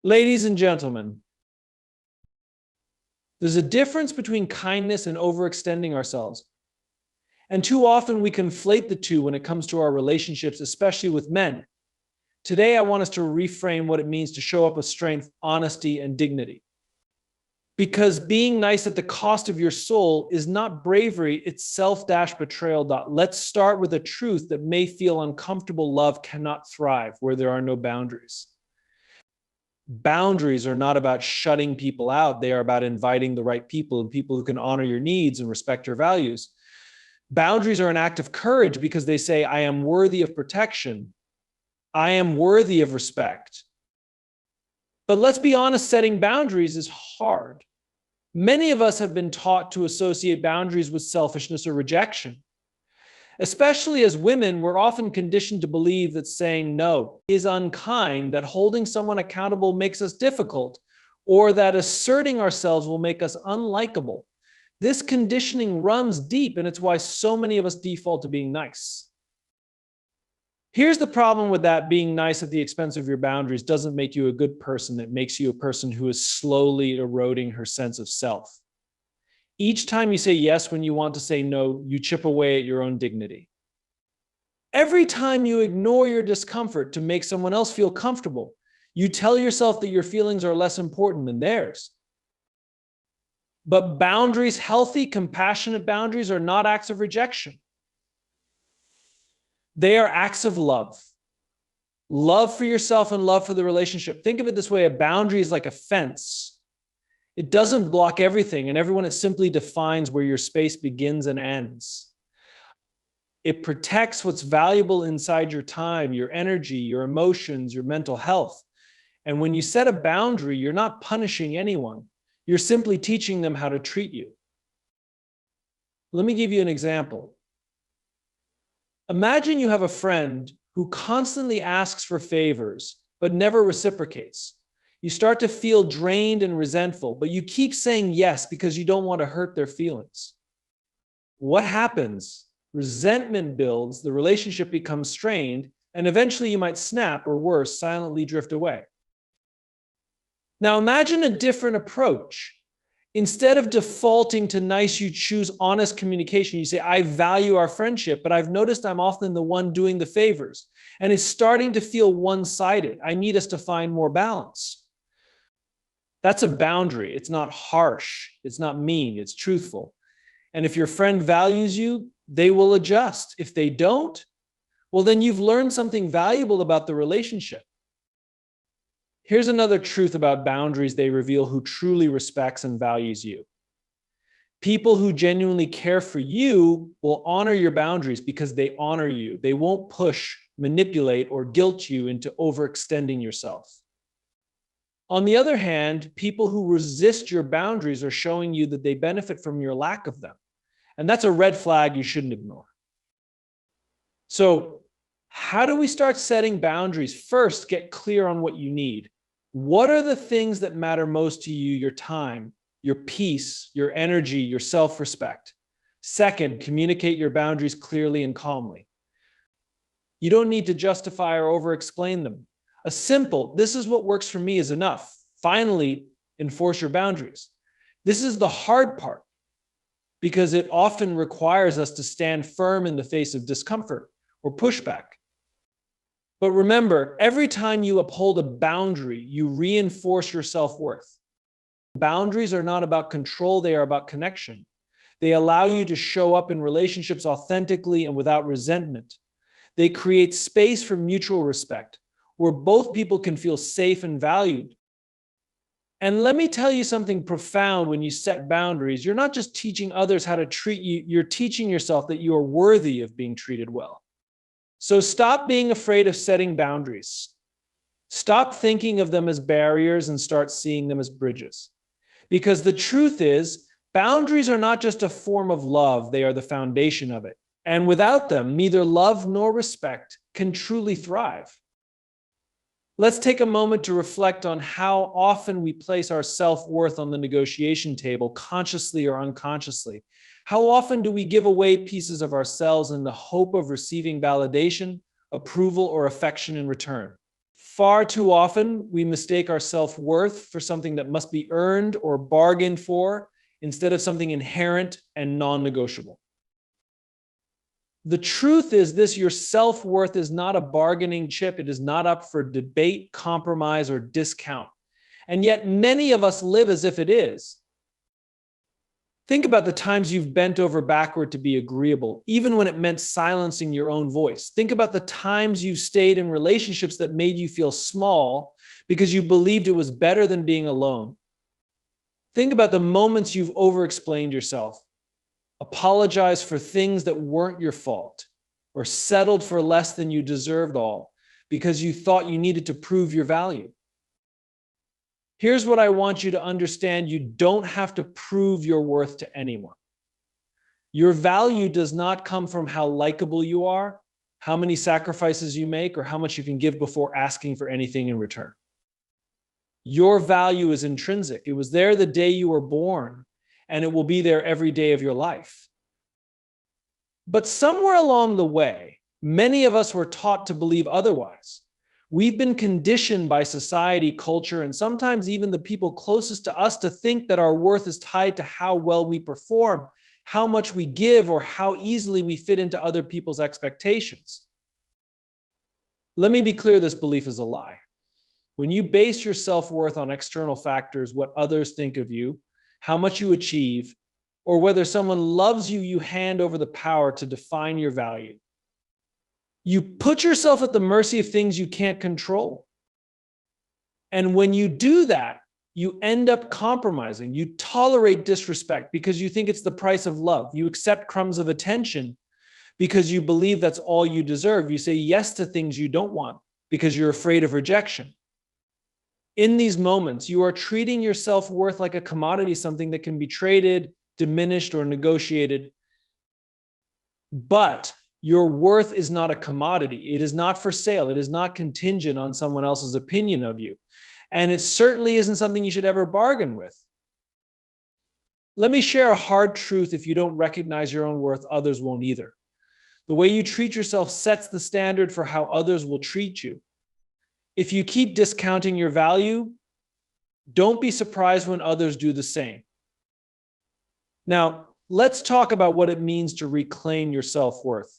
Ladies and gentlemen, there's a difference between kindness and overextending ourselves. And too often we conflate the two when it comes to our relationships, especially with men. Today, I want us to reframe what it means to show up with strength, honesty, and dignity. Because being nice at the cost of your soul is not bravery, it's self-betrayal. Let's start with a truth that may feel uncomfortable. Love cannot thrive where there are no boundaries. Boundaries are not about shutting people out. They are about inviting the right people and people who can honor your needs and respect your values. Boundaries are an act of courage because they say, I am worthy of protection. I am worthy of respect. But let's be honest, setting boundaries is hard. Many of us have been taught to associate boundaries with selfishness or rejection. Especially as women, we're often conditioned to believe that saying no is unkind, that holding someone accountable makes us difficult, or that asserting ourselves will make us unlikable. This conditioning runs deep, and it's why so many of us default to being nice. Here's the problem with that: being nice at the expense of your boundaries doesn't make you a good person. It makes you a person who is slowly eroding her sense of self. Each time you say yes when you want to say no, you chip away at your own dignity. Every time you ignore your discomfort to make someone else feel comfortable, you tell yourself that your feelings are less important than theirs. But boundaries, healthy, compassionate boundaries, are not acts of rejection. They are acts of love. Love for yourself and love for the relationship. Think of it this way: a boundary is like a fence. It doesn't block everything and everyone. It simply defines where your space begins and ends. It protects what's valuable inside your time, your energy, your emotions, your mental health. And when you set a boundary, you're not punishing anyone. You're simply teaching them how to treat you. Let me give you an example. Imagine you have a friend who constantly asks for favors, but never reciprocates. You start to feel drained and resentful, but you keep saying yes because you don't want to hurt their feelings. What happens? Resentment builds, the relationship becomes strained, and eventually you might snap, or worse, silently drift away. Now imagine a different approach. Instead of defaulting to nice, you choose honest communication. You say, I value our friendship, but I've noticed I'm often the one doing the favors, and it's starting to feel one-sided. I need us to find more balance. That's a boundary. It's not harsh. It's not mean. It's truthful. And if your friend values you, they will adjust. If they don't, well, then you've learned something valuable about the relationship. Here's another truth about boundaries: they reveal who truly respects and values you. People who genuinely care for you will honor your boundaries because they honor you. They won't push, manipulate, or guilt you into overextending yourself. On the other hand, people who resist your boundaries are showing you that they benefit from your lack of them. And that's a red flag you shouldn't ignore. So, how do we start setting boundaries? First, get clear on what you need. What are the things that matter most to you? Your time, your peace, your energy, your self-respect. Second, communicate your boundaries clearly and calmly. You don't need to justify or over-explain them. A simple, this is what works for me, is enough. Finally, enforce your boundaries. This is the hard part because it often requires us to stand firm in the face of discomfort or pushback. But remember, every time you uphold a boundary, you reinforce your self-worth. Boundaries are not about control, they are about connection. They allow you to show up in relationships authentically and without resentment. They create space for mutual respect, where both people can feel safe and valued. And let me tell you something profound: when you set boundaries, you're not just teaching others how to treat you, you're teaching yourself that you are worthy of being treated well. So stop being afraid of setting boundaries. Stop thinking of them as barriers and start seeing them as bridges. Because the truth is, boundaries are not just a form of love, they are the foundation of it. And without them, neither love nor respect can truly thrive. Let's take a moment to reflect on how often we place our self-worth on the negotiation table, consciously or unconsciously. How often do we give away pieces of ourselves in the hope of receiving validation, approval, or affection in return? Far too often, we mistake our self-worth for something that must be earned or bargained for instead of something inherent and non-negotiable. The truth is this: your self-worth is not a bargaining chip. It is not up for debate, compromise, or discount. And yet many of us live as if it is. Think about the times you've bent over backward to be agreeable, even when it meant silencing your own voice. Think about the times you've stayed in relationships that made you feel small because you believed it was better than being alone. Think about the moments you've over-explained yourself, apologized for things that weren't your fault, or settled for less than you deserved all because you thought you needed to prove your value. Here's what I want you to understand: you don't have to prove your worth to anyone. Your value does not come from how likable you are, how many sacrifices you make, or how much you can give before asking for anything in return. Your value is intrinsic. It was there the day you were born, and it will be there every day of your life. But somewhere along the way, many of us were taught to believe otherwise. We've been conditioned by society, culture, and sometimes even the people closest to us to think that our worth is tied to how well we perform, how much we give, or how easily we fit into other people's expectations. Let me be clear: this belief is a lie. When you base your self-worth on external factors, what others think of you, how much you achieve, or whether someone loves you, you hand over the power to define your value. You put yourself at the mercy of things you can't control. And when you do that, you end up compromising. You tolerate disrespect because you think it's the price of love. You accept crumbs of attention because you believe that's all you deserve. You say yes to things you don't want because you're afraid of rejection. In these moments, you are treating your self-worth like a commodity, something that can be traded, diminished, or negotiated. But your worth is not a commodity. It is not for sale. It is not contingent on someone else's opinion of you. And it certainly isn't something you should ever bargain with. Let me share a hard truth: if you don't recognize your own worth, others won't either. The way you treat yourself sets the standard for how others will treat you. If you keep discounting your value, don't be surprised when others do the same. Now, let's talk about what it means to reclaim your self-worth.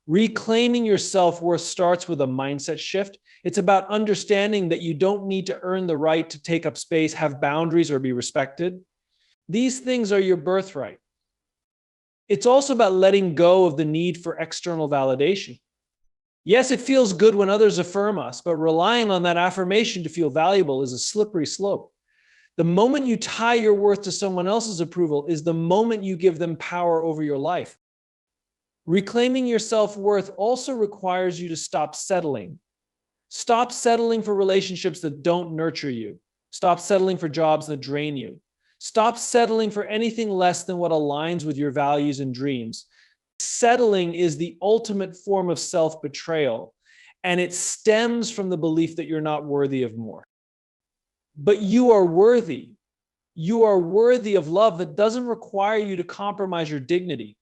Reclaiming your self-worth starts with a mindset shift. It's about understanding that you don't need to earn the right to take up space, have boundaries, or be respected. These things are your birthright. It's also about letting go of the need for external validation. Yes, it feels good when others affirm us, but relying on that affirmation to feel valuable is a slippery slope. The moment you tie your worth to someone else's approval is the moment you give them power over your life. Reclaiming your self-worth also requires you to stop settling. Stop settling for relationships that don't nurture you. Stop settling for jobs that drain you. Stop settling for anything less than what aligns with your values and dreams. Settling is the ultimate form of self-betrayal, and it stems from the belief that you're not worthy of more. But you are worthy. You are worthy of love that doesn't require you to compromise your dignity.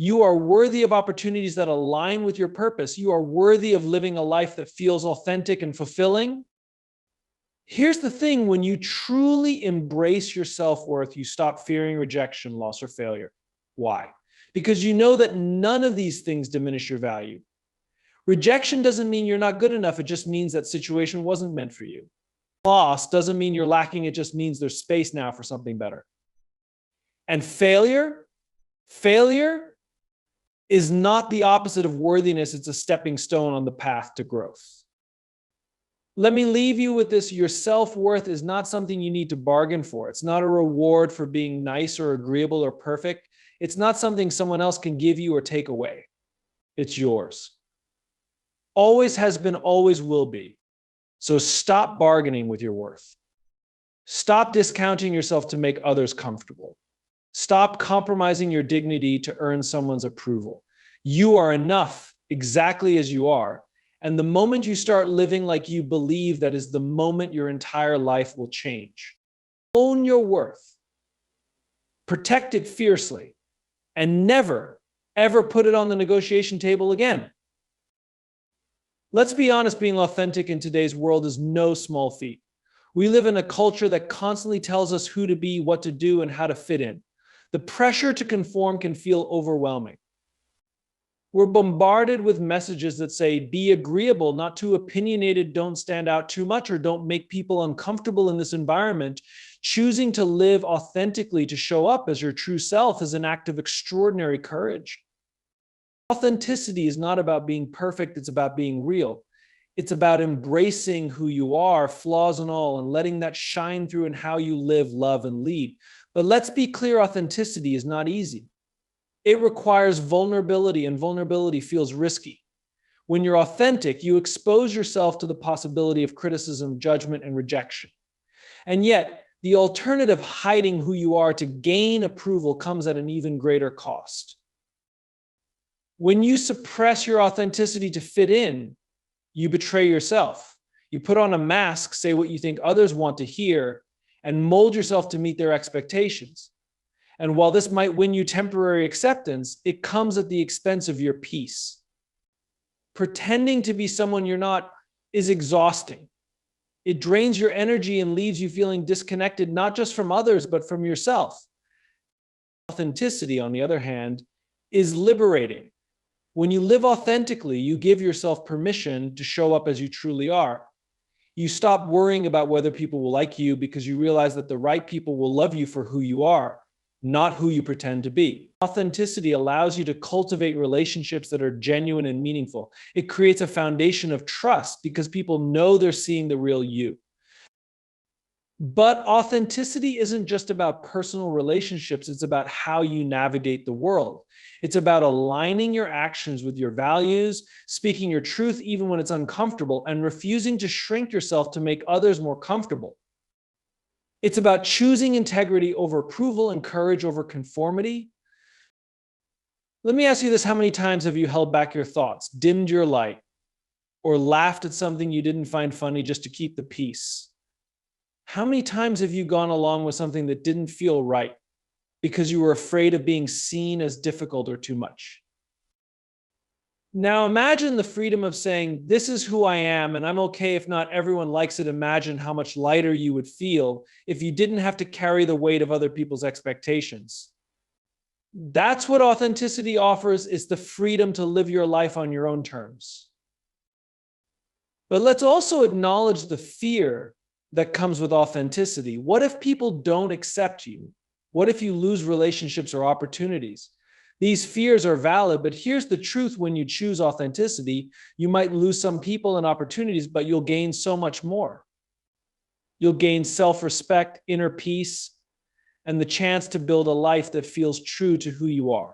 You are worthy of opportunities that align with your purpose. You are worthy of living a life that feels authentic and fulfilling. Here's the thing: when you truly embrace your self-worth, you stop fearing rejection, loss, or failure. Why? Because you know that none of these things diminish your value. Rejection doesn't mean you're not good enough. It just means that situation wasn't meant for you. Loss doesn't mean you're lacking. It just means there's space now for something better. And failure is not the opposite of worthiness. It's a stepping stone on the path to growth. Let me leave you with this: your self-worth is not something you need to bargain for. It's not a reward for being nice or agreeable or perfect. It's not something someone else can give you or take away. It's yours. Always has been, always will be. So stop bargaining with your worth. Stop discounting yourself to make others comfortable. Stop compromising your dignity to earn someone's approval. You are enough exactly as you are. And the moment you start living like you believe, that is the moment your entire life will change. Own your worth. Protect it fiercely. And never, ever put it on the negotiation table again. Let's be honest, being authentic in today's world is no small feat. We live in a culture that constantly tells us who to be, what to do, and how to fit in. The pressure to conform can feel overwhelming. We're bombarded with messages that say, be agreeable, not too opinionated, don't stand out too much, or don't make people uncomfortable in this environment. Choosing to live authentically, to show up as your true self, is an act of extraordinary courage. Authenticity is not about being perfect, it's about being real. It's about embracing who you are, flaws and all, and letting that shine through in how you live, love, and lead. But let's be clear, authenticity is not easy. It requires vulnerability, and vulnerability feels risky. When you're authentic, you expose yourself to the possibility of criticism, judgment, and rejection. And yet, the alternative, hiding who you are to gain approval, comes at an even greater cost. When you suppress your authenticity to fit in, you betray yourself. You put on a mask, say what you think others want to hear, and mold yourself to meet their expectations. And while this might win you temporary acceptance, it comes at the expense of your peace. Pretending to be someone you're not is exhausting. It drains your energy and leaves you feeling disconnected, not just from others, but from yourself. Authenticity, on the other hand, is liberating. When you live authentically, you give yourself permission to show up as you truly are. You stop worrying about whether people will like you, because you realize that the right people will love you for who you are, not who you pretend to be. Authenticity allows you to cultivate relationships that are genuine and meaningful. It creates a foundation of trust because people know they're seeing the real you. But authenticity isn't just about personal relationships, it's about how you navigate the world. It's about aligning your actions with your values, speaking your truth even when it's uncomfortable, and refusing to shrink yourself to make others more comfortable. It's about choosing integrity over approval and courage over conformity. Let me ask you this: how many times have you held back your thoughts, dimmed your light, or laughed at something you didn't find funny just to keep the peace? How many times have you gone along with something that didn't feel right because you were afraid of being seen as difficult or too much? Now imagine the freedom of saying, this is who I am, and I'm okay if not everyone likes it. Imagine how much lighter you would feel if you didn't have to carry the weight of other people's expectations. That's what authenticity offers, is the freedom to live your life on your own terms. But let's also acknowledge the fear that comes with authenticity. What if people don't accept you? What if you lose relationships or opportunities? These fears are valid, but here's the truth: when you choose authenticity, you might lose some people and opportunities, but you'll gain so much more. You'll gain self-respect, inner peace, and the chance to build a life that feels true to who you are.